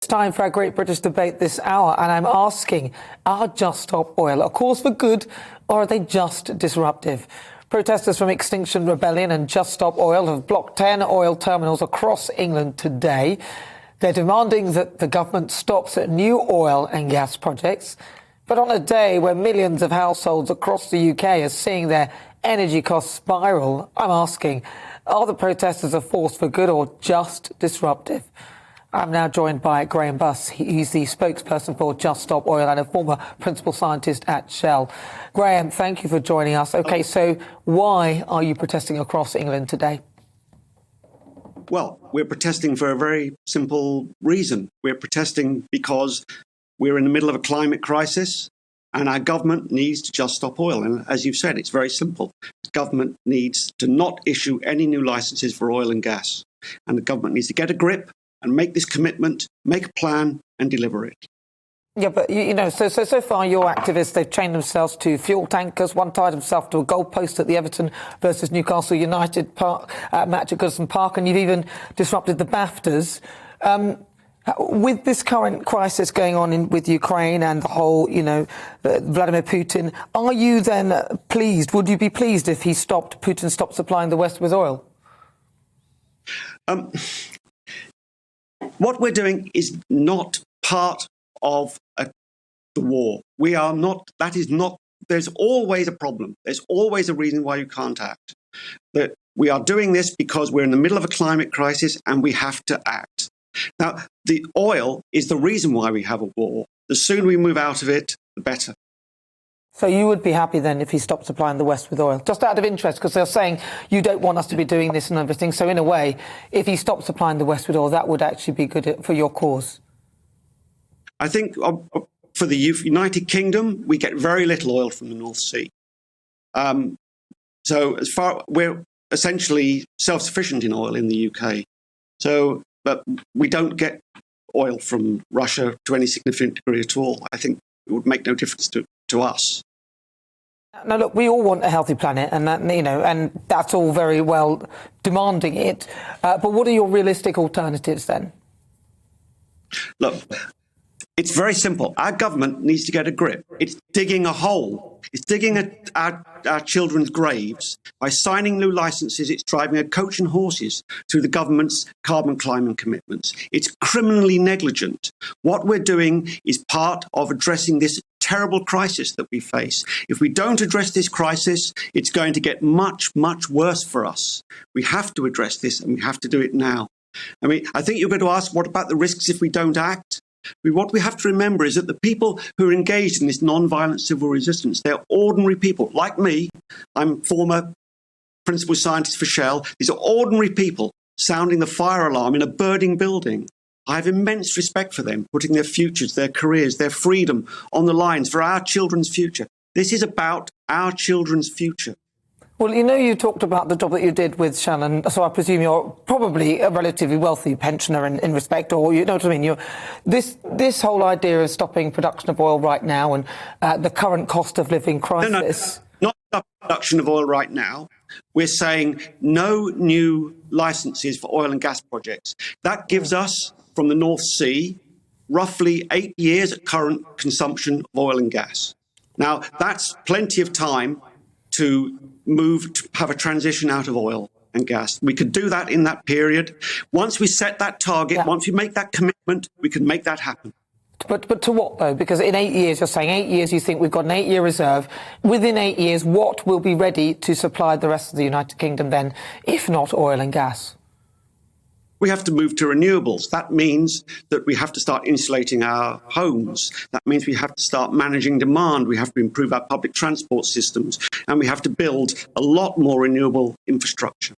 It's time for our Great British Debate this hour, and I'm asking, are Just Stop Oil a cause for good, or are they just disruptive? Protesters from Extinction Rebellion and Just Stop Oil have blocked 10 oil terminals across England today. They're demanding that the government stops at new oil and gas projects. But on a day where millions of households across the UK are seeing their energy costs spiral, I'm asking, are the protesters a force for good or just disruptive? I'm now joined by Grahame Buss. He's the spokesperson for Just Stop Oil and a former principal scientist at Shell. Grahame, thank you for joining us. OK, so why are you protesting across England today? Well, we're protesting for a very simple reason. We're protesting because we're in the middle of a climate crisis and our government needs to just stop oil. And as you've said, it's very simple. The government needs to not issue any new licenses for oil and gas. And the government needs to get a grip and make this commitment, make a plan and deliver it. Yeah, but, you know, so far your activists, they've chained themselves to fuel tankers. One tied himself to a goalpost at the Everton versus Newcastle United match at Goodison Park, and you've even disrupted the BAFTAs. With this current crisis going on with Ukraine and the whole, Vladimir Putin, are you then pleased? Would you be pleased if Putin stopped supplying the West with oil? What we're doing is not part of the war. We are not, that is not, there's always a problem. There's always a reason why you can't act. That we are doing this because we're in the middle of a climate crisis and we have to act. Now, the oil is the reason why we have a war. The sooner we move out of it, the better. So you would be happy then if he stopped supplying the West with oil? Just out of interest, because they're saying you don't want us to be doing this and everything. So in a way, if he stopped supplying the West with oil, that would actually be good for your cause. I think for the United Kingdom, we get very little oil from the North Sea. So as far, we're essentially self-sufficient in oil in the UK. So, but we don't get oil from Russia to any significant degree at all. I think it would make no difference to us. Now, look, we all want a healthy planet, and that, and that's all very well demanding it. But what are your realistic alternatives then? Look, it's very simple. Our government needs to get a grip. It's digging a hole. It's digging our children's graves. By signing new licenses, it's driving a coach and horses through the government's carbon climate commitments. It's criminally negligent. What we're doing is part of addressing this terrible crisis that we face. If we don't address this crisis, it's going to get much, much worse for us. We have to address this, and we have to do it now. I mean, I think you're going to ask, what about the risks if we don't act? What we have to remember is that the people who are engaged in this non-violent civil resistance, they're ordinary people like me. I'm former principal scientist for Shell. These are ordinary people sounding the fire alarm in a burning building. I have immense respect for them, putting their futures, their careers, their freedom on the lines for our children's future. This is about our children's future. Well, you talked about the job that you did with Shannon, so I presume you're probably a relatively wealthy pensioner in respect, or you know what I mean? This whole idea of stopping production of oil right now and the current cost of living crisis... No, not stop production of oil right now. We're saying no new licenses for oil and gas projects. That gives us, from the North Sea, roughly 8 years at current consumption of oil and gas. Now, that's plenty of time to have a transition out of oil and gas. We could do that in that period. Once we set that target, once we make that commitment, we can make that happen. But to what, though? Because in 8 years, you're saying 8 years, you think we've got an 8-year reserve. Within 8 years, what will be ready to supply the rest of the United Kingdom then, if not oil and gas? We have to move to renewables. That means that we have to start insulating our homes. That means we have to start managing demand. We have to improve our public transport systems. And we have to build a lot more renewable infrastructure.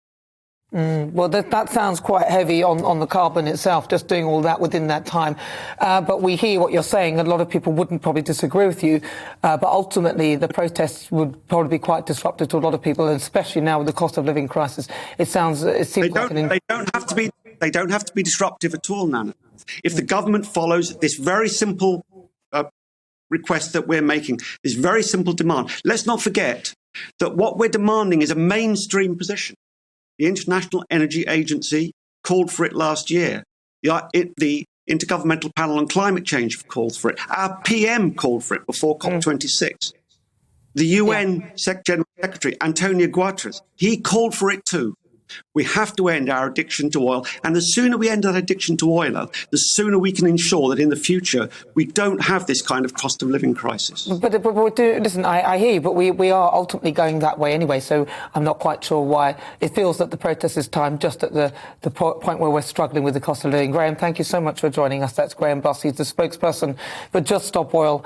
Well, that sounds quite heavy on the carbon itself, just doing all that within that time. But we hear what you're saying. A lot of people wouldn't probably disagree with you. But ultimately, the protests would probably be quite disruptive to a lot of people, and especially now with the cost of living crisis. It seems like they don't have to be disruptive at all, Nana. If the government follows this very simple request that we're making, this very simple demand, let's not forget that what we're demanding is a mainstream position. The International Energy Agency called for it last year. The Intergovernmental Panel on Climate Change have called for it. Our PM called for it before COP26. The UN General Secretary, Antonio Guterres, he called for it too. We have to end our addiction to oil. And the sooner we end our addiction to oil, the sooner we can ensure that in the future we don't have this kind of cost of living crisis. But listen, I hear you, but we are ultimately going that way anyway, so I'm not quite sure why it feels that the protest is timed just at the point where we're struggling with the cost of living. Grahame, thank you so much for joining us. That's Grahame Buss. He's the spokesperson for Just Stop Oil.